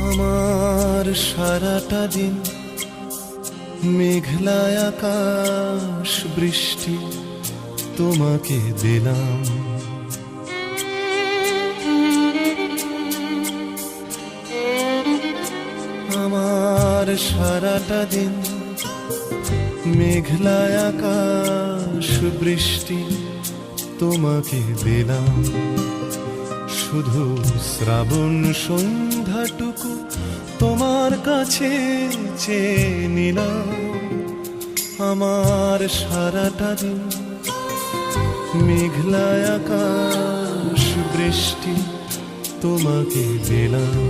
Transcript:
আমার সারাটা দিন মেঘলা আকাশ বৃষ্টি তোমাকে দিলাম। আমার সারাটা দিন মেঘলা আকাশ বৃষ্টি তোমাকে দিলাম। শুধু শ্রাবণ সন্ধ্যাটুকু তোমার কাছে চেয়ে নিলাম। আমার সারাটা দিন মেঘলা আকাশ বৃষ্টি তোমাকে দিলাম।